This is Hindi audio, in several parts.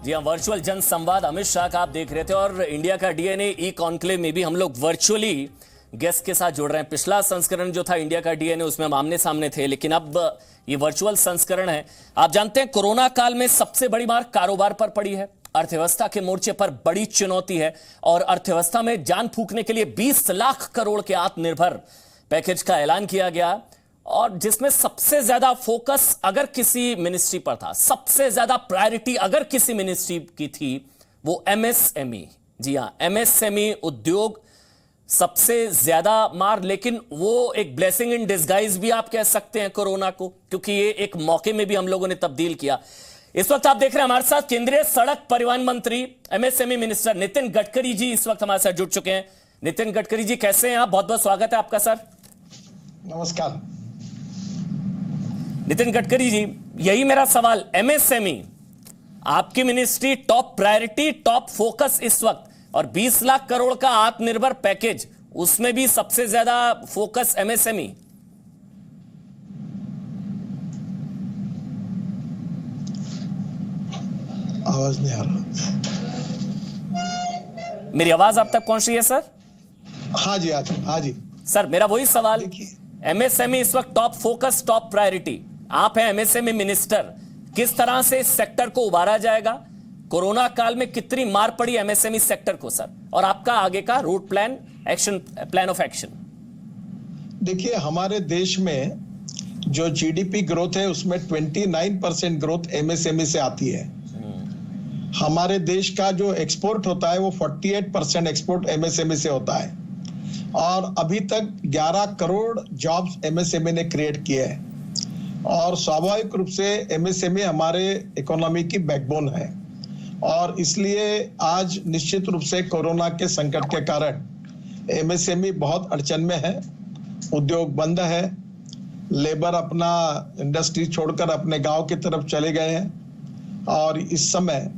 जी हाँ, वर्चुअल जन संवाद अमित शाह का आप देख रहे थे और इंडिया का डीएनए ई कॉन्क्लेव में भी हम लोग वर्चुअली गेस्ट के साथ जुड़ रहे हैं। पिछला संस्करण जो था इंडिया का डीएनए उसमें हम आमने सामने थे, लेकिन अब ये वर्चुअल संस्करण है। आप जानते हैं कोरोना काल में सबसे बड़ी मार कारोबार पर पड़ी है, अर्थव्यवस्था के मोर्चे पर बड़ी चुनौती है और अर्थव्यवस्था में जान फूंकने के लिए 20 लाख करोड़ के आत्मनिर्भर पैकेज का ऐलान किया गया और जिसमें सबसे ज्यादा फोकस अगर किसी मिनिस्ट्री पर था, सबसे ज्यादा प्रायोरिटी अगर किसी मिनिस्ट्री की थी वो एमएसएमई। जी हां, एमएसएमई उद्योग सबसे ज्यादा मार, लेकिन वो एक ब्लेसिंग इन डिस्गाइज भी आप कह सकते हैं कोरोना को, क्योंकि ये एक मौके में भी हम लोगों ने तब्दील किया। इस वक्त आप देख रहे हैं हमारे साथ केंद्रीय सड़क परिवहन मंत्री एमएसएमई मिनिस्टर नितिन गडकरी जी इस वक्त हमारे साथ जुड़ चुके हैं। नितिन गडकरी जी कैसे हैं आप? बहुत बहुत स्वागत है आपका सर। नमस्कार नितिन गडकरी जी, यही मेरा सवाल, एमएसएमई आपकी ministry top priority, top focus इस वक्त, और 20 लाख करोड़ का आत्मनिर्भर पैकेज, उसमें भी सबसे ज्यादा फोकस एमएसएमई। आवाज नहीं आ रहा। मेरी आवाज आप तक पहुंच रही है सर? हाँ जी, हाँ जी सर, मेरा वही सवाल, एमएसएमई इस वक्त टॉप फोकस, टॉप प्रायोरिटी, आप हैं एमएसएमई मिनिस्टर, किस तरह से इस सेक्टर को उबारा जाएगा? कोरोना काल में कितनी मार पड़ी एमएसएमई सेक्टर को सर, और आपका आगे का route plan, action plan of action? देखिए, हमारे देश में जो जीडीपी ग्रोथ है उसमें 29% ग्रोथ एमएसएमई से आती है। हमारे देश का जो एक्सपोर्ट होता है वो 48% एक्सपोर्ट एमएसएमई से होता है और अभी तक 11 करोड़ जॉब्स एमएसएमई ने क्रिएट किए हैं और स्वाभाविक रूप से एमएसएमई हमारे इकोनॉमी की बैकबोन है और इसलिए आज निश्चित रूप से कोरोना के संकट के कारण एमएसएमई बहुत अड़चन में है। उद्योग बंद है, लेबर अपना इंडस्ट्री छोड़कर अपने गांव की तरफ चले गए हैं और इस समय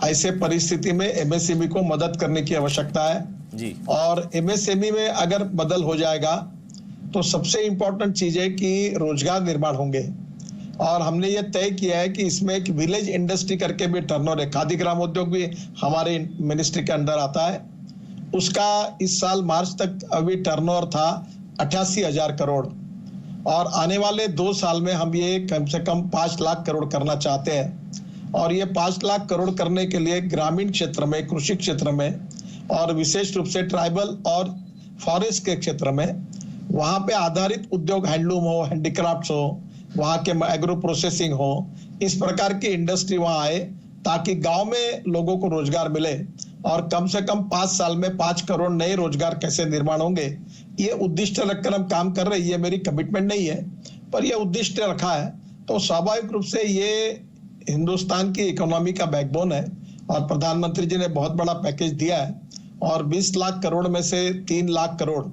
ऐसे परिस्थिति में एमएसएमई को मदद करने की आवश्यकता है जी। और एमएसएमई में अगर बदल हो जाएगा तो सबसे इंपॉर्टेंट चीज है कि रोजगार निर्माण होंगे और हमने ये तय किया है कि इसमें एक विलेज इंडस्ट्री करके भी टर्नओवर है। खादी ग्राम उद्योग भी हमारे मिनिस्ट्री के अंडर आता है। उसका इस साल मार्च तक अभी टर्नओवर था 88,000 करोड़ और आने वाले 2 साल में हम ये कम से कम 5 लाख करोड़ करना चाहते हैं और ये 5 लाख करोड़ करने के लिए ग्रामीण क्षेत्र में, कृषि क्षेत्र में और विशेष रूप से ट्राइबल और फॉरेस्ट के क्षेत्र में, वहां पे आधारित उद्योग, हैंडलूम हो, हैंडीक्राफ्ट्स हो, वहां के एग्रो प्रोसेसिंग हो, इस प्रकार की इंडस्ट्री वहां आए ताकि गांव में लोगों को रोजगार मिले और कम से कम 5 साल में 5 करोड़ नए रोजगार कैसे निर्माण होंगे, ये उद्दिष्ट रखकर हम काम कर रहे हैं। ये मेरी कमिटमेंट नहीं है पर यह उद्दिष्ट रखा है तो स्वाभाविक रूप से ये हिंदुस्तान की इकोनॉमी का बैकबोन है और प्रधानमंत्री जी ने बहुत बड़ा पैकेज दिया है और 20 लाख करोड़ में से 3 लाख करोड़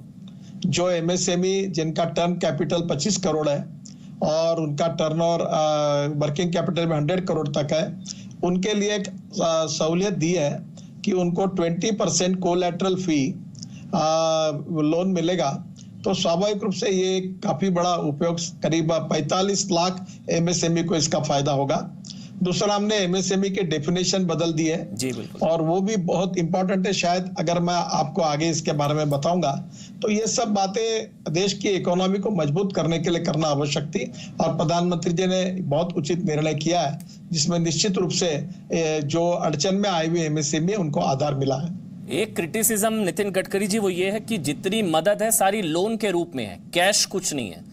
जो एमएसएमई जिनका टर्न कैपिटल 25 करोड़ है और उनका टर्नओवर वर्किंग कैपिटल में 100 करोड़ तक है, उनके लिए एक सहूलियत दी है कि उनको 20% कोलैटरल फी लोन मिलेगा। तो स्वाभाविक रूप से ये काफी बड़ा उपयोग, करीब 45 लाख एमएसएमई को इसका फायदा होगा। दूसरा, हमने एमएसएमई के डेफिनेशन बदल दी है जी, बिल्कुल, और वो भी बहुत इंपॉर्टेंट है। शायद अगर मैं आपको आगे इसके बारे में बताऊंगा तो ये सब बातें देश की इकोनॉमी को मजबूत करने के लिए करना आवश्यक थी और प्रधानमंत्री जी ने बहुत उचित निर्णय किया है जिसमें निश्चित रूप से जो अड़चन में आई हुई एमएसएमई उनको आधार मिला है। एक क्रिटिसिज्म नितिन गडकरी जी वो ये है कि जितनी मदद है सारी लोन के रूप में है, कैश कुछ नहीं है।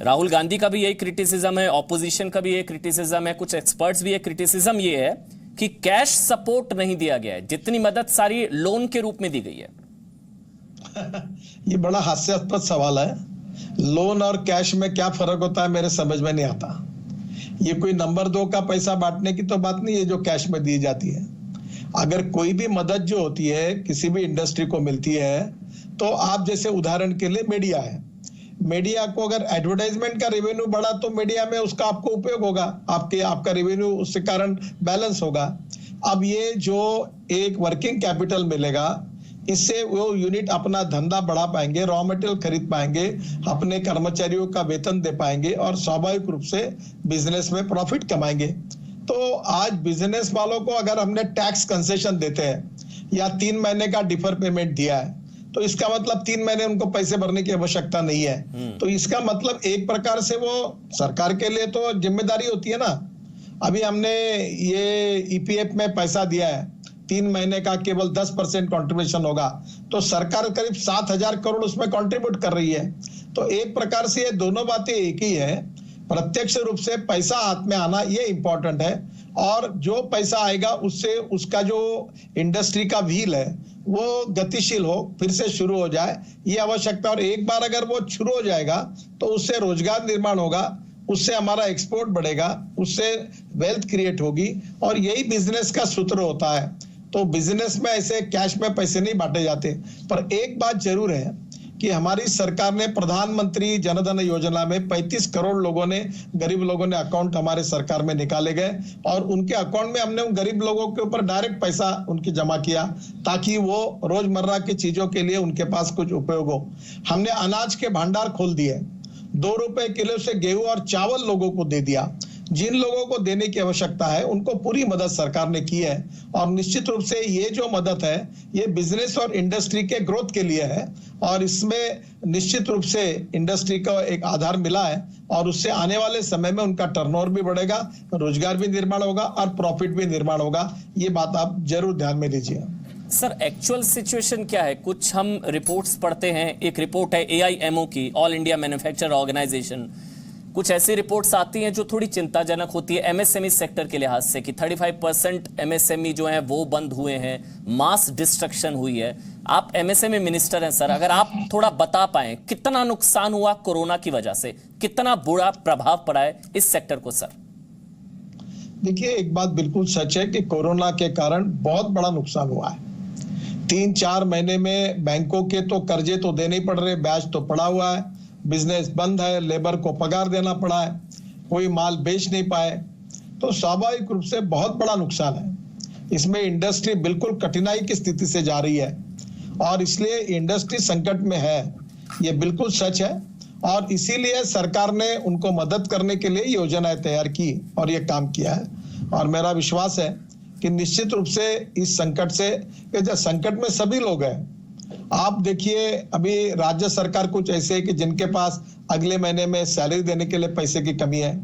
राहुल गांधी का भी यही क्रिटिसिज्म है, ऑपोजिशन का भी यही क्रिटिसिज्म है, कुछ एक्सपर्ट्स भी ये क्रिटिसिज्म ये है कि कैश सपोर्ट नहीं दिया गया है, जितनी मदद सारी लोन के रूप में दी गई है। ये बड़ा हास्यास्पद सवाल है। लोन और कैश में क्या फर्क होता है मेरे समझ में नहीं आता। ये कोई नंबर 2 का पैसा बांटने की तो बात नहीं है जो कैश में दी जाती है। अगर कोई भी मदद जो होती है किसी भी इंडस्ट्री को मिलती है तो आप जैसे उदाहरण के लिए मीडिया है, मीडिया को अगर एडवर्टाइजमेंट का रेवेन्यू बढ़ा तो मीडिया में उसका आपको उपयोग होगा, आपका रेवेन्यू उसके कारण बैलेंस होगा। अब ये जो एक वर्किंग कैपिटल मिलेगा इससे वो यूनिट अपना धंधा बढ़ा पाएंगे, रॉ मटेरियल खरीद पाएंगे, अपने कर्मचारियों का वेतन दे पाएंगे और स्वाभाविक रूप से बिजनेस में प्रॉफिट कमाएंगे। तो आज बिजनेस वालों को अगर हमने टैक्स कंसेशन देते हैं या 3 महीने का डिफर पेमेंट दिया है, तो इसका मतलब 3 महीने उनको पैसे भरने की आवश्यकता नहीं है। तो इसका मतलब एक प्रकार से वो सरकार के लिए तो जिम्मेदारी होती है ना। अभी हमने ये ईपीएफ में पैसा दिया है, 3 महीने का केवल 10% कंट्रीब्यूशन होगा, तो सरकार करीब 7,000 करोड़ उसमें कंट्रीब्यूट कर रही है। तो एक प्रकार से ये दोनों बातें एक ही है। प्रत्यक्ष रूप से पैसा हाथ में आना ये इंपॉर्टेंट है, और जो पैसा आएगा उससे उसका जो इंडस्ट्री का व्हील है वो गतिशील हो, फिर से शुरू हो जाए, ये आवश्यकता। और एक बार अगर वो शुरू हो जाएगा तो उससे रोजगार निर्माण होगा, उससे हमारा एक्सपोर्ट बढ़ेगा, उससे वेल्थ क्रिएट होगी, और यही बिजनेस का सूत्र होता है। तो बिजनेस में ऐसे कैश में पैसे नहीं बांटे जाते। पर एक बात जरूर है कि हमारी सरकार ने प्रधानमंत्री जनधन योजना में 35 करोड़ लोगों ने, गरीब लोगों ने अकाउंट हमारे सरकार में निकाले गए, और उनके अकाउंट में हमने उन गरीब लोगों के ऊपर डायरेक्ट पैसा उनकी जमा किया ताकि वो रोजमर्रा की चीजों के लिए उनके पास कुछ उपयोग हो। हमने अनाज के भंडार खोल दिए, 2 रुपए किलो से गेहूं और चावल लोगों को दे दिया। जिन लोगों को देने की आवश्यकता है उनको पूरी मदद सरकार ने की है, और निश्चित रूप से ये जो मदद है ये बिजनेस और इंडस्ट्री के ग्रोथ के लिए है, और इसमें निश्चित रूप से इंडस्ट्री को एक आधार मिला है, और उससे आने वाले समय में उनका टर्नओवर भी बढ़ेगा, रोजगार भी निर्माण होगा और प्रॉफिट भी निर्माण होगा। ये बात आप जरूर ध्यान में लीजिए। सर, एक्चुअल सिचुएशन क्या है? कुछ हम रिपोर्ट्स पढ़ते हैं, एक रिपोर्ट है AIMO की, ऑल इंडिया मैन्युफैक्चरर ऑर्गेनाइजेशन। कुछ ऐसी रिपोर्ट्स आती हैं जो थोड़ी चिंताजनक होती है MSME सेक्टर के लिहाज से, कि 35% MSME जो है वो बंद हुए हैं, मास डिस्ट्रक्शन हुई है। आप MSME मिनिस्टर हैं सर, अगर आप थोड़ा बता पाएं कितना नुकसान हुआ कोरोना की वजह से, कितना बुरा प्रभाव पड़ा है इस सेक्टर को सर? देखिए, एक बात बिल्कुल सच है कि कोरोना के कारण बहुत बड़ा नुकसान हुआ है। 3-4 महीने में बैंकों के तो कर्जे तो देने पड़ रहे, ब्याज तो पड़ा हुआ है, बिजनेस बंद है, लेबर को पगार देना पड़ा है, कोई माल बेच नहीं पाए, तो स्वाभाविक रूप से बहुत बड़ा नुकसान है। इसमें इंडस्ट्री बिल्कुल कठिनाई की स्थिति से जा रही है, और इसलिए इंडस्ट्री संकट में है, ये बिल्कुल सच है। और इसीलिए सरकार ने उनको मदद करने के लिए योजनाएं तैयार की और ये काम किया है। और मेरा विश्वास है कि निश्चित रूप से इस संकट से, संकट में सभी लोग हैं। आप देखिए, अभी राज्य सरकार कुछ ऐसे है कि जिनके पास अगले महीने में सैलरी देने के लिए पैसे की कमी है,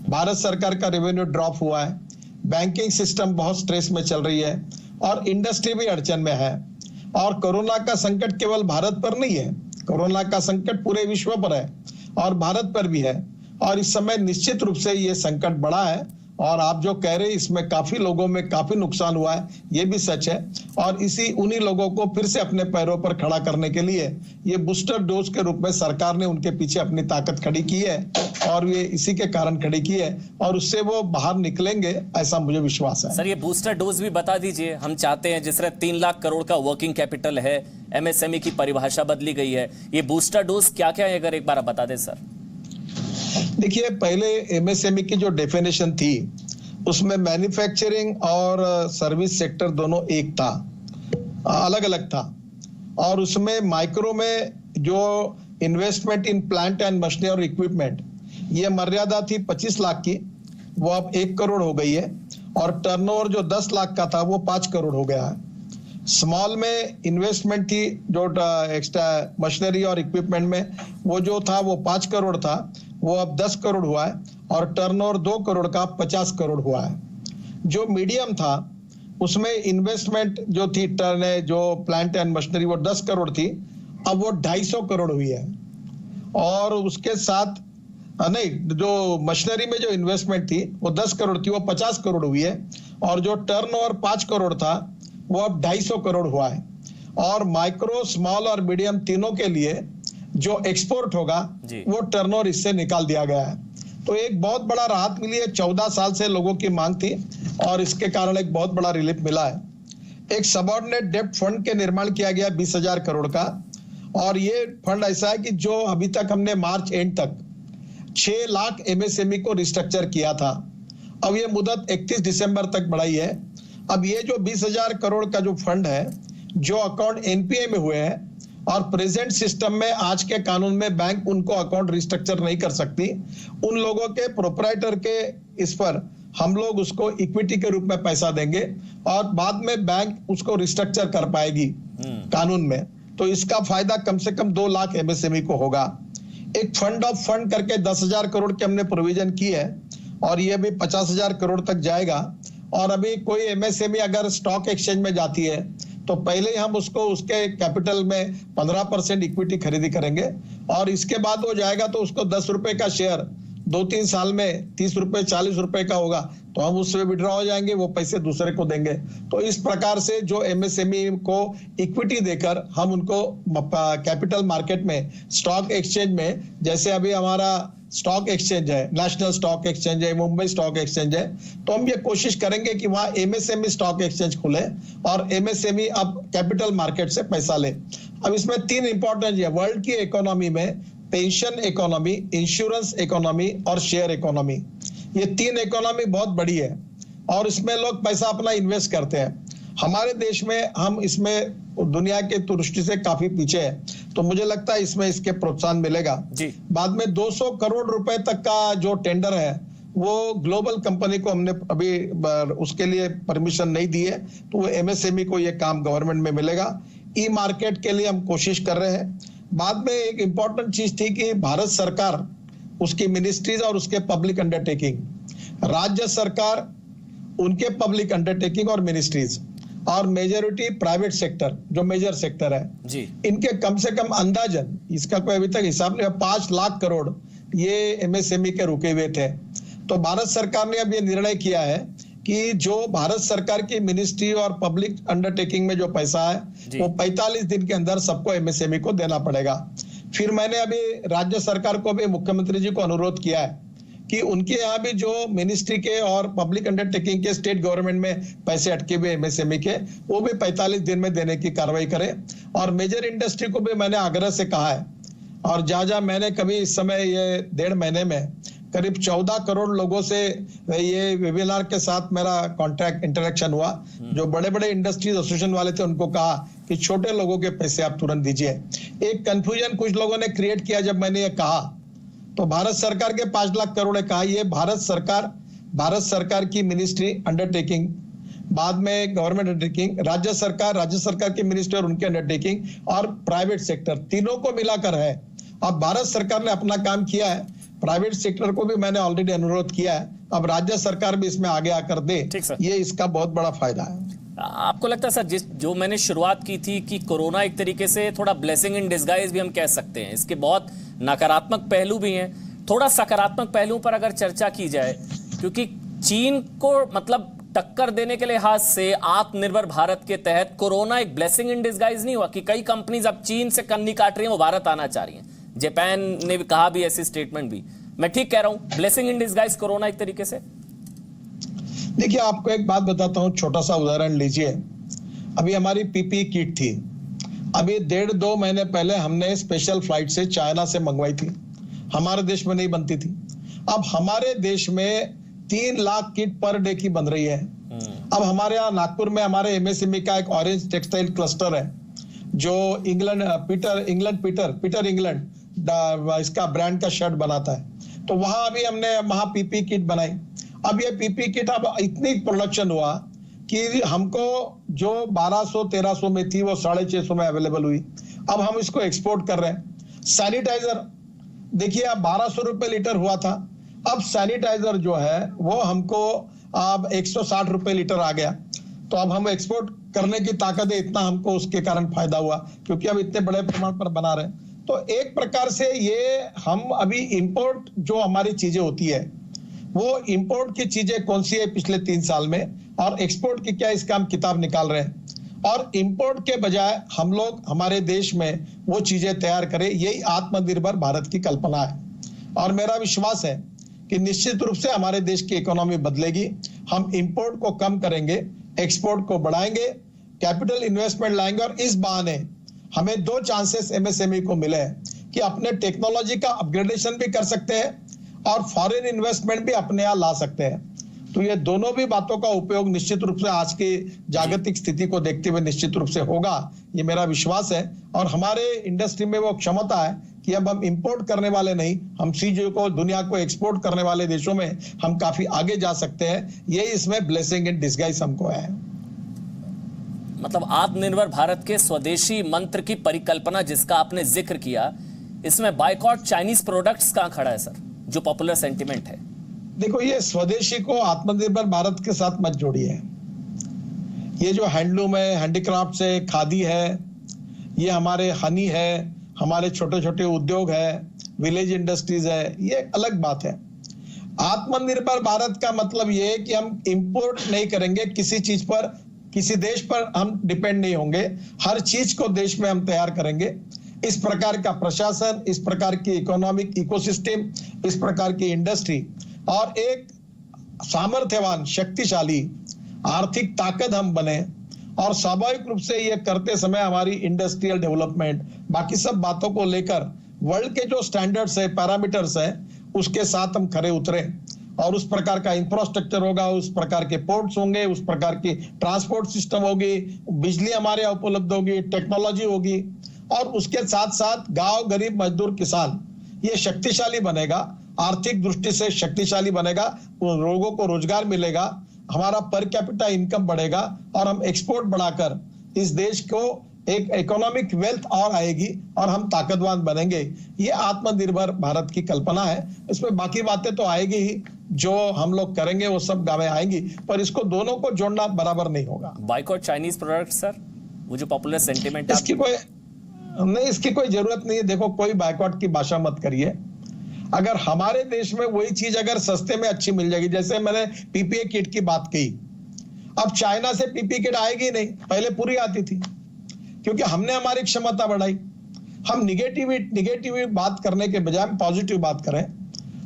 भारत सरकार का रेवेन्यू ड्रॉप हुआ है, बैंकिंग सिस्टम बहुत स्ट्रेस में चल रही है, और इंडस्ट्री भी अड़चन में है। और कोरोना का संकट केवल भारत पर नहीं है, कोरोना का संकट पूरे विश्व पर है और भारत पर भी है। और इस समय निश्चित रूप से ये संकट बड़ा है, और आप जो कह रहे हैं इसमें काफी लोगों में काफी नुकसान हुआ है, ये भी सच है। और उन्हीं लोगों को फिर से अपने पैरों पर खड़ा करने के लिए ये बूस्टर डोज के रूप में सरकार ने उनके पीछे अपनी ताकत खड़ी की है, और ये इसी के कारण खड़ी की है, और उससे वो बाहर निकलेंगे, ऐसा मुझे विश्वास है। सर, ये बूस्टर डोज भी बता दीजिए, हम चाहते हैं। जिस तरह 3 लाख करोड़ का वर्किंग कैपिटल है, MSME की परिभाषा बदली गई है, ये बूस्टर डोज क्या क्या है, अगर एक बार आप बता दें सर। देखिए, पहले MSME की जो डेफिनेशन थी उसमें मैन्युफैक्चरिंग और सर्विस सेक्टर दोनों एक था, अलग अलग था। और उसमें माइक्रो में जो investment in plant and machinery और इक्विपमेंट, ये मर्यादा थी 25 लाख की, वो अब 1 करोड़ हो गई है। और टर्नओवर जो 10 लाख का था वो 5 करोड़ हो गया है। स्मॉल में इन्वेस्टमेंट थी जो एक्स्ट्रा मशीनरी और इक्विपमेंट में, वो जो था वो 5 करोड़ था, वो अब 10 करोड़ हुआ है। और टर्नओवर 2 करोड़ का 50 करोड़ हुआ है। जो मीडियम था उसमें इन्वेस्टमेंट जो थी जो प्लांट एंड मशीनरी वो 10 करोड़ थी, अब वो 250 करोड़ हुई है। और उसके साथ नहीं, जो मशीनरी में जो इन्वेस्टमेंट थी वो 10 करोड़ थी, वो 50 करोड़ हुई है। और जो टर्नओवर 5 करोड़ था वो अब 250 करोड़ हुआ है। और माइक्रो, स्मॉल और मीडियम तीनों के लिए जो एक्सपोर्ट होगा वो टर्नओवर इससे निकाल दिया गया है। तो एक बहुत बड़ा राहत मिली है। 14 साल से लोगों की मांग थी और इसके कारण एक बहुत बड़ा रिलीफ मिला है। एक सबऑर्डिनेट डेब्ट फंड के निर्माण किया गया 20,000 करोड़ का, और ये फंड ऐसा है कि जो अभी तक हमने मार्च एंड तक 6 लाख MSME को रिस्ट्रक्चर किया था, अब ये मुदत 31 दिसंबर तक बढ़ाई है। अब ये जो 20,000 करोड़ का जो फंड है, जो अकाउंट NPA में हुए हैं, और प्रेजेंट सिस्टम में आज के कानून में बैंक उनको अकाउंट रिस्ट्रक्चर नहीं कर सकती, उन लोगों के प्रोप्राइटर के इस पर हम लोग उसको इक्विटी के रूप में पैसा देंगे और बाद में बैंक उसको रिस्ट्रक्चर कर पाएगी कानून में। तो इसका फायदा कम से कम 2 लाख एमएसएमई को होगा। एक फंड ऑफ फंड करके 10,000 करोड़ के हमने प्रोविजन की है और ये भी 50,000 करोड़ तक जाएगा। और अभी कोई एमएसएमई अगर स्टॉक एक्सचेंज में जाती है तो पहले हम उसको उसके कैपिटल में 15% इक्विटी खरीदी करेंगे और इसके बाद वो जाएगा तो उसको 10 रुपए का शेयर 2-3 साल में 30 रुपए 40 रुपए का होगा तो हम उससे विड्रॉ हो जाएंगे, वो पैसे दूसरे को देंगे। तो इस प्रकार से जो एमएसएमई को इक्विटी देकर हम उनको कैपिटल मार्केट में स्टॉक एक्सचेंज में, जैसे अभी हमारा स्टॉक एक्सचेंज है, नेशनल स्टॉक एक्सचेंज है, मुंबई स्टॉक एक्सचेंज है, तो हम ये कोशिश करेंगे कि वहां एमएसएमई स्टॉक एक्सचेंज खुले और एमएसएमई अब कैपिटल मार्केट से पैसा ले। अब इसमें 3 इंपॉर्टेंट है वर्ल्ड की इकोनॉमी में: पेंशन इकोनॉमी, इंश्योरेंस इकोनॉमी और शेयर इकोनॉमी। ये 3 इकोनॉमी बहुत बड़ी है और इसमें लोग पैसा अपना इन्वेस्ट करते हैं। हमारे देश में हम इसमें दुनिया के दृष्टि से काफी पीछे है, तो मुझे लगता है इसमें इसके प्रोत्साहन मिलेगा जी। बाद में 200 करोड़ रुपए तक का जो टेंडर है वो ग्लोबल कंपनी को हमने अभी उसके लिए परमिशन नहीं दी है, तो वो एमएसएमई को ये काम गवर्नमेंट में मिलेगा। ई मार्केट के लिए हम कोशिश कर रहे हैं। बाद में एक इंपॉर्टेंट चीज थी कि भारत सरकार, उसकी मिनिस्ट्रीज और उसके पब्लिक अंडरटेकिंग, राज्य सरकार उनके पब्लिक अंडरटेकिंग और मिनिस्ट्रीज और मेजोरिटी प्राइवेट सेक्टर जो मेजर सेक्टर है जी, इनके कम से कम अंदाजन, इसका कोई अभी तक हिसाब नहीं, 5 लाख करोड़ ये एमएसएमई के रुके हुए थे। तो भारत सरकार ने अब ये निर्णय किया है कि जो भारत सरकार की मिनिस्ट्री और पब्लिक अंडरटेकिंग में जो पैसा है वो 45 दिन के अंदर सबको एमएसएमई को देना पड़ेगा। फिर मैंने अभी राज्य सरकार को भी, मुख्यमंत्री जी को अनुरोध किया है कि उनके यहाँ भी जो मिनिस्ट्री के और पब्लिक अंडरटेकिंग के स्टेट गवर्नमेंट में पैसे अटके हुए एमएसएमई के, वो भी 45 दिन में देने की कार्रवाई करें। और मेजर इंडस्ट्री को भी मैंने आग्रह से कहा है, और जहां मैंने कभी इस समय ये 1.5 महीने में करीब 14 करोड़ लोगों से ये वेबिनार के साथ मेरा कॉन्ट्रैक्ट इंटरेक्शन हुआ, जो बड़े बड़े इंडस्ट्रीज एसोसिएशन वाले थे उनको कहा कि छोटे लोगों के पैसे आप तुरंत दीजिए। एक कंफ्यूजन कुछ लोगों ने क्रिएट किया जब मैंने ये कहा, तो भारत सरकार के 5 लाख करोड़ कहा, ये भारत सरकार की मिनिस्ट्री अंडरटेकिंग, बाद में गवर्नमेंट अंडरटेकिंग, राज्य सरकार की मिनिस्ट्री और उनके अंडरटेकिंग और प्राइवेट सेक्टर, तीनों को मिलाकर है। अब भारत सरकार ने अपना काम किया है, प्राइवेट सेक्टर को भी मैंने ऑलरेडी अनुरोध किया है, अब राज्य सरकार भी इसमें आगे आकर दे, ये इसका बहुत बड़ा फायदा है। आपको लगता है सर, जो मैंने शुरुआत की थी कि कोरोना एक तरीके से थोड़ा ब्लेसिंग इन डिस्गाइज भी हम कह सकते हैं, इसके बहुत नकारात्मक पहलू भी हैं, थोड़ा सकारात्मक पहलुओं पर अगर चर्चा की जाए, क्योंकि चीन को मतलब टक्कर देने के लिहाज से आत्मनिर्भर भारत के तहत कोरोना एक ब्लेसिंग इन डिस्गाइज नहीं हुआ कि कई कंपनीज अब चीन से कन्नी काट रही हैं, वो भारत आना चाह रही हैं। जापान ने भी कहा भी ऐसी स्टेटमेंट भी, मैं ठीक कह रहा हूं, ब्लेसिंग इन डिस्गाइज कोरोना एक तरीके से? देखिए, आपको एक बात बताता हूं, छोटा सा उदाहरण लीजिए। अभी हमारी पीपीई किट थी, अभी 1.5-2 महीने पहले हमने स्पेशल फ्लाइट से चाइना से मंगवाई थी, हमारे देश में नहीं बनती थी। अब हमारे देश में 3 लाख किट पर डे की बन रही है। अब हमारे यहाँ नागपुर में हमारे एमएसएमई का एक ऑरेंज टेक्सटाइल क्लस्टर है, जो पीटर इंग्लैंड इसका ब्रांड का शर्ट बनाता है, तो वहां अभी हमने वहां पीपी किट बनाई। अब ये पीपी किट अब इतनी प्रोडक्शन हुआ कि हमको जो 1200-1300 में थी वो 650 में अवेलेबल हुई। अब हम इसको एक्सपोर्ट कर रहे हैं। सैनिटाइजर देखिए, अब 1200 रुपए लीटर हुआ था, अब सैनिटाइजर जो है वो हमको अब 160 रुपए लीटर आ गया। तो अब हम एक्सपोर्ट करने की ताकत है, इतना हमको उसके कारण फायदा हुआ क्योंकि अब इतने बड़े प्रमाण पर बना रहे हैं। तो एक प्रकार से ये हम अभी इंपोर्ट जो हमारी चीजें होती है, वो इंपोर्ट की चीजें कौन सी है पिछले 3 साल में, और एक्सपोर्ट की क्या, इसका हम किताब निकाल रहे हैं। और इंपोर्ट के बजाय हम लोग हमारे देश में वो चीजें तैयार करें, यही आत्मनिर्भर भारत की कल्पना है। और मेरा विश्वास है कि निश्चित रूप से हमारे देश की इकोनॉमी बदलेगी। हम इंपोर्ट को कम करेंगे, एक्सपोर्ट को बढ़ाएंगे, कैपिटल इन्वेस्टमेंट लाएंगे, और इस बहाने हमें 2 चांसेस एमएसएमई को मिले हैं कि अपने टेक्नोलॉजी का अपग्रेडेशन भी कर सकते हैं और फॉरेन इन्वेस्टमेंट भी अपने यहाँ ला सकते हैं। तो ये दोनों भी बातों का उपयोग निश्चित रूप से आज की जागतिक स्थिति को देखते हुए निश्चित रूप से होगा, ये मेरा विश्वास है। और हमारे इंडस्ट्री में वो क्षमता है कि अब हम इंपोर्ट करने वाले नहीं, हम चीजों को दुनिया को एक्सपोर्ट करने वाले देशों में हम काफी आगे जा सकते हैं। ये इसमें ब्लेसिंग इन डिस्गाइज हमको है। मतलब आत्मनिर्भर भारत के स्वदेशी मंत्र की परिकल्पना जिसका आपने जिक्र किया, इसमें बायकॉट चाइनीज प्रोडक्ट्स कहां खड़ा है सर, जो पॉपुलर सेंटिमेंट है? देखो, ये स्वदेशी को आत्मनिर्भर भारत के साथ मत जोड़िए। ये जो हैंडलूम है, हैंडीक्राफ्ट है, खादी है, ये हमारे हनी है, हमारे छोटे छोटे उद्योग है, विलेज इंडस्ट्रीज है, ये अलग बात है। आत्मनिर्भर भारत का मतलब ये है कि हम इंपोर्ट नहीं करेंगे किसी चीज पर, किसी देश पर हम डिपेंड नहीं होंगे, हर चीज को देश में हम तैयार करेंगे। इस प्रकार का प्रशासन, इस प्रकार की इकोनॉमिक इकोसिस्टम, इस प्रकार की इंडस्ट्री और एक सामर्थ्यवान शक्तिशाली आर्थिक ताकत हम बने, और स्वाभाविक रूप से ये करते समय हमारी इंडस्ट्रियल डेवलपमेंट, बाकी सब बातों को लेकर वर्ल्ड के जो स्टैंडर्ड्स है, पैरामीटर्स है, उसके साथ हम खरे उतरे और उस प्रकार का इंफ्रास्ट्रक्चर होगा, उस प्रकार के पोर्ट्स होंगे, उस प्रकार की ट्रांसपोर्ट सिस्टम होगी, बिजली हमारे यहाँ उपलब्ध होगी, टेक्नोलॉजी होगी, और उसके साथ साथ गांव, गरीब, मजदूर, किसान ये शक्तिशाली बनेगा, आर्थिक दृष्टि से शक्तिशाली बनेगा, लोगों को रोजगार मिलेगा, हमारा पर कैपिटा इनकम बढ़ेगा और हम एक्सपोर्ट बढ़ाकर इस देश को एक इकोनॉमिक वेल्थ और आएगी और हम ताकतवान बनेंगे। ये आत्मनिर्भर भारत की कल्पना है। इसमें बाकी बातें तो आएगी ही, जो हम लोग करेंगे वो सब गावें आएंगी, पर इसको दोनों को जोड़ना बराबर नहीं होगा। बायकॉट चाइनीज प्रोडक्ट सर, वो जो पॉपुलर सेंटिमेंट इसकी कोई जरूरत नहीं है। देखो, कोई बायकॉट की भाषा मत करिए। अगर हमारे देश में वही चीज अगर सस्ते में अच्छी मिल जाएगी, जैसे मैंने पीपीए किट की बात की, अब चाइना से पीपीए किट आएगी नहीं, पहले पूरी आती थी, क्योंकि हमने हमारी क्षमता बढ़ाई। हम निगेटिव बात करने के बजाय पॉजिटिव बात करें।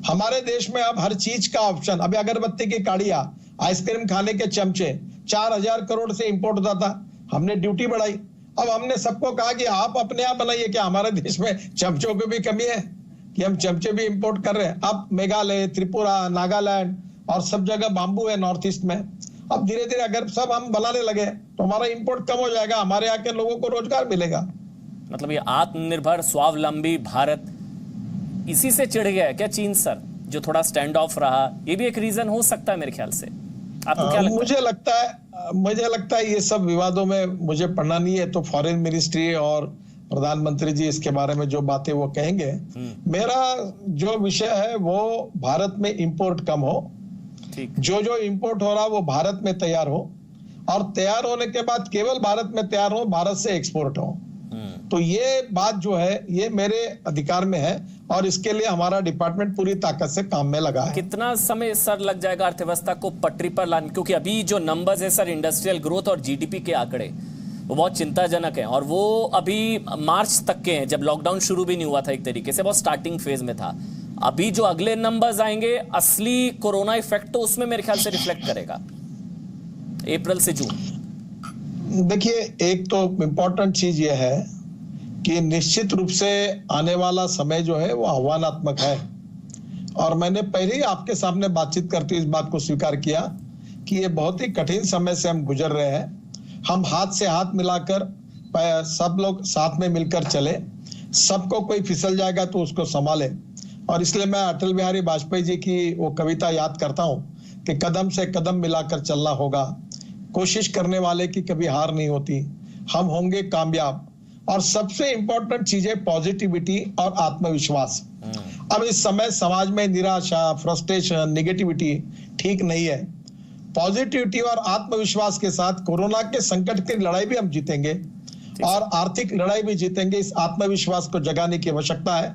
हमारे देश में अब हर चीज का ऑप्शन, अभी अगरबत्ती की काड़ियां, आइसक्रीम खाने के चमचे 4000 करोड़ से इंपोर्ट होता था, हमने ड्यूटी बढ़ाई। अब हमने सबको कहा कि आप अपने आप बनाइए। क्या हमारे देश में चमचों की भी कमी है कि हम चमचे भी इंपोर्ट कर रहे हैं? अब मेघालय, त्रिपुरा, नागालैंड और सब जगह बांबू है नॉर्थ ईस्ट में। अब धीरे धीरे अगर सब हम बनाने लगे तो हमारा इंपोर्ट कम हो जाएगा, हमारे यहाँ के लोगों को रोजगार मिलेगा। मतलब ये आत्मनिर्भर स्वावलंबी भारत इसी से चिढ़ गया है क्या चीन सर, जो थोड़ा स्टैंड ऑफ रहा? ये भी एक रीजन हो सकता है मेरे ख्याल से। आपको क्या लगता है? मुझे लगता है ये सब विवादों में मुझे पढ़ना नहीं है, तो फॉरेन मिनिस्ट्री और प्रधानमंत्री जी इसके बारे में जो बातें वो कहेंगे। मेरा जो विषय है वो भारत में इंपोर्ट कम हो, जो इंपोर्ट हो रहा वो भारत में तैयार हो, और तैयार होने के बाद केवल भारत में तैयार हो, भारत से एक्सपोर्ट हो। तो ये बात जो है ये मेरे अधिकार में है और इसके लिए हमारा डिपार्टमेंट पूरी ताकत से काम में लगा है। कितना समय सर लग जाएगा अर्थव्यवस्था को पटरी पर लाने? क्योंकि अभी जो नंबर्स है सर, इंडस्ट्रियल ग्रोथ और जीडीपी के आंकड़े वो बहुत चिंताजनक हैं, और वो अभी मार्च तक के हैं, जब लॉकडाउन शुरू भी नहीं हुआ था, एक तरीके से बहुत स्टार्टिंग फेज में था। अभी जो अगले नंबर्स आएंगे, असली कोरोना इफेक्ट तो उसमें मेरे ख्याल से रिफ्लेक्ट करेगा, अप्रैल से जून। देखिए, एक तो इंपॉर्टेंट चीज ये है कि निश्चित रूप से आने वाला समय जो है वो आह्वानात्मक है, और मैंने पहले ही आपके सामने बातचीत करते इस बात को स्वीकार किया कि ये बहुत ही कठिन समय से हम गुजर रहे हैं। हम हाथ से हाथ मिलाकर सब लोग साथ में मिलकर चले, सबको कोई फिसल जाएगा तो उसको संभाले। और इसलिए मैं अटल बिहारी वाजपेयी जी की वो कविता याद करता हूं कि कदम से कदम मिलाकर चलना होगा, कोशिश करने वाले की कभी हार नहीं होती, हम होंगे कामयाब। और सबसे इंपॉर्टेंट चीज है पॉजिटिविटी और आत्मविश्वास। अब इस समय समाज में निराशा, फ्रस्ट्रेशन, नेगेटिविटी ठीक नहीं है। पॉजिटिविटी और आत्मविश्वास के साथ कोरोना के संकट की लड़ाई भी हम जीतेंगे और आर्थिक लड़ाई भी जीतेंगे। इस आत्मविश्वास को जगाने की आवश्यकता है।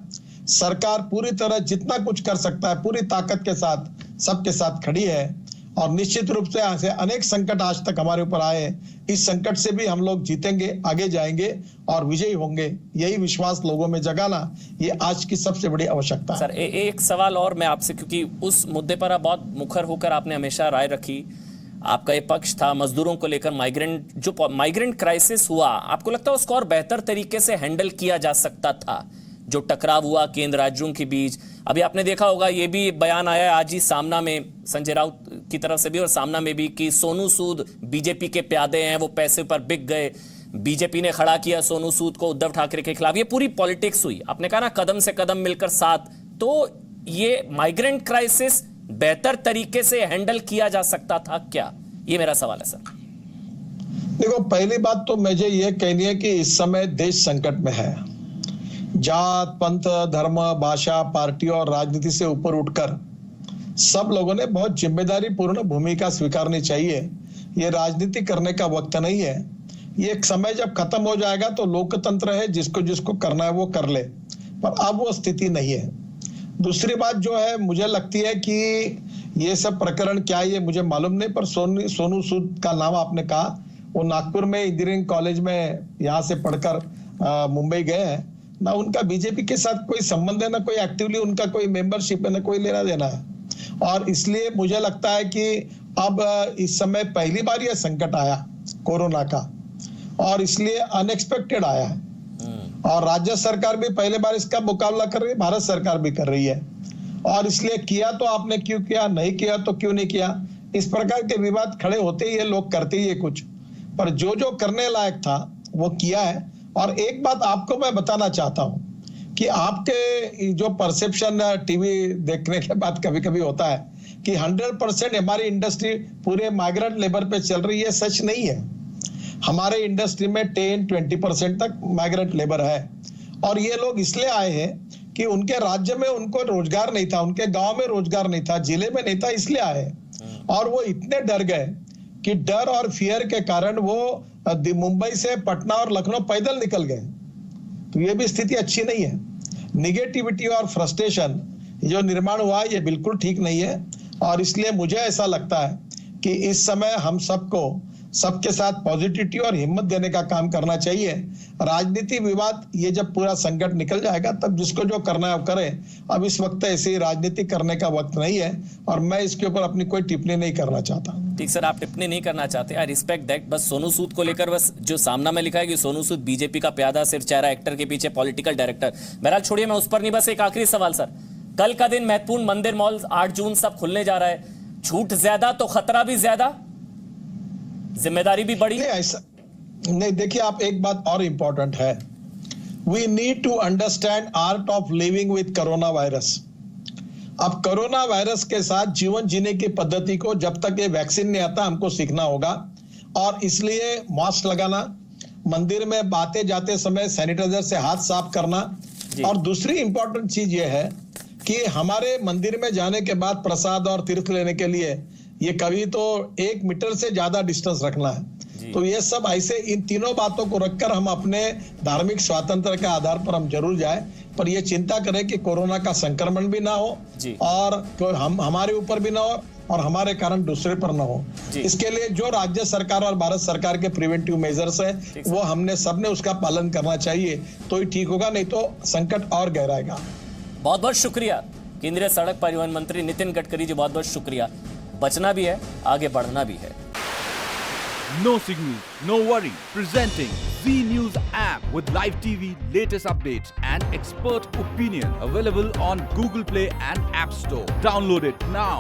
सरकार पूरी तरह जितना कुछ कर सकता है पूरी ताकत के साथ सबके साथ खड़ी है, और निश्चित रूप से ऐसे अनेक संकट आज तक हमारे ऊपर आए, इस संकट से भी हम लोग जीतेंगे, आगे जाएंगे और विजयी होंगे। यही विश्वास लोगों में जगाना ये आज की सबसे बड़ी आवश्यकता है। सर एक सवाल और मैं आपसे, क्योंकि उस मुद्दे पर आप बहुत मुखर होकर आपने हमेशा राय रखी, आपका ये पक्ष था मजदूरों को लेकर, माइग्रेंट क्राइसिस हुआ, आपको लगता है उसको और बेहतर तरीके से हैंडल किया जा सकता था? जो टकराव हुआ केंद्र राज्यों के बीच, अभी आपने देखा होगा ये भी बयान आया आज ही सामना में, संजय राउत की तरफ से भी और सामना में भी, कि सोनू सूद बीजेपी के प्यादे हैं, वो पैसे पर बिक गए। बीजेपी ने खड़ा किया सोनू सूद को उद्धव ठाकरे के खिलाफ, ये पूरी पॉलिटिक्स हुई। आपने कहा ना कदम से कदम मिलकर साथ, तो ये माइग्रेंट क्राइसिस बेहतर तरीके से हैंडल किया जा सकता था क्या? ये मेरा सवाल है सर। देखो, पहली बात तो मुझे ये कहनी है कि इस समय देश संकट में है। जात, पंथ, धर्म, भाषा, पार्टी और राजनीति से ऊपर उठकर सब लोगों ने बहुत जिम्मेदारी पूर्ण भूमिका स्वीकारनी चाहिए। ये राजनीति करने का वक्त नहीं है। ये एक समय जब खत्म हो जाएगा तो लोकतंत्र है, जिसको जिसको करना है वो कर ले, पर अब वो स्थिति नहीं है। दूसरी बात जो है, मुझे लगती है कि ये सब प्रकरण क्या है ये मुझे मालूम नहीं, पर सोनू सूद का नाम आपने कहा, वो नागपुर में इंजीनियरिंग कॉलेज में यहाँ से पढ़कर मुंबई गए हैं ना। उनका बीजेपी के साथ कोई संबंध है ना, कोई एक्टिवली उनका कोई मेंबरशिप है ना, कोई लेना देना है। और इसलिए मुझे लगता है कि अब इस समय पहली बार यह संकट आया कोरोना का, और इसलिए अनएक्सपेक्टेड आया है। और राज्य सरकार भी पहले बार इसका मुकाबला कर रही है, भारत सरकार भी कर रही है। और इसलिए किया तो आपने क्यों किया, नहीं किया तो क्यों नहीं किया, इस प्रकार के विवाद खड़े होते ही ये लोग करते ही है कुछ, पर जो जो करने लायक था वो किया है। और एक बात आपको मैं बताना चाहता हूं कि आपके जो परसेप्शन टीवी देखने के बाद कभी कभी होता है कि 100% हमारी इंडस्ट्री पूरे माइग्रेंट लेबर पे चल रही है, सच नहीं है। हमारे इंडस्ट्री में 10-20% तक माइग्रेंट लेबर है, और ये लोग इसलिए आए हैं कि उनके राज्य में उनको रोजगार नहीं था, उनके गांव में रोजगार नहीं था, जिले में नहीं था, इसलिए आए। और वो इतने डर गए कि डर और फियर के कारण वो मुंबई से पटना और लखनऊ पैदल निकल गए। तो ये भी स्थिति अच्छी नहीं है। निगेटिविटी और फ्रस्ट्रेशन जो निर्माण हुआ है ये बिल्कुल ठीक नहीं है। और इसलिए मुझे ऐसा लगता है कि इस समय हम सबको सबके साथ पॉजिटिविटी और हिम्मत देने का काम करना चाहिए। राजनीति विवाद ये जब पूरा संकट निकल जाएगा तब जिसको जो करना है वो करे। अब इस वक्त ऐसी राजनीति करने का वक्त नहीं है, और मैं इसके ऊपर अपनी कोई टिप्पणी नहीं करना चाहता। ठीक सर, आप टिप्पणी नहीं करना चाहते, आई रिस्पेक्ट दैट। बस सोनू सूद को लेकर बस जो सामना में लिखा है कि सोनू सूद बीजेपी का प्यादा सिर चेहरा, एक्टर के पीछे पॉलिटिकल डायरेक्टर। बहरहाल छोड़िए, मैं उस पर नहीं, बस एक आखिरी सवाल सर। कल का दिन महत्वपूर्ण, मंदिर, मॉल 8 जून सब खुलने जा रहा है, छूट ज्यादा तो खतरा भी ज्यादा, जिम्मेदारी भी बड़ी। ऐसा नहीं, देखिए आप, एक बात और इंपॉर्टेंट है, we need to understand art of living with corona virus. अब कोरोना वायरस के साथ जीवन जीने की पद्धति को जब तक ये वैक्सीन नहीं आता हमको सीखना होगा। और इसलिए मास्क लगाना, मंदिर में आते जाते समय सैनिटाइजर से हाथ साफ करना, और दूसरी इंपॉर्टेंट चीज ये है कि हमारे मंदिर में जाने के बाद प्रसाद और तीर्थ लेने के लिए ये कभी तो 1 मीटर से ज्यादा डिस्टेंस रखना है। तो ये सब ऐसे इन तीनों बातों को रखकर हम अपने धार्मिक स्वातंत्र के आधार पर हम जरूर जाए, पर ये चिंता करें कि कोरोना का संक्रमण भी ना हो और हम हमारे ऊपर भी ना हो और हमारे कारण दूसरे पर ना हो। इसके लिए जो राज्य सरकार और भारत सरकार के प्रिवेंटिव मेजर्स है वो हमने सबने उसका पालन करना चाहिए, तो ही ठीक होगा, नहीं तो संकट और गहराएगा। बहुत बहुत शुक्रिया केंद्रीय सड़क परिवहन मंत्री नितिन गडकरी जी, बहुत बहुत शुक्रिया। बचना भी है, आगे बढ़ना भी है। No signal, no worry. Presenting Z News app with live TV, latest updates and expert opinion. Available on Google Play and App Store. Download it now.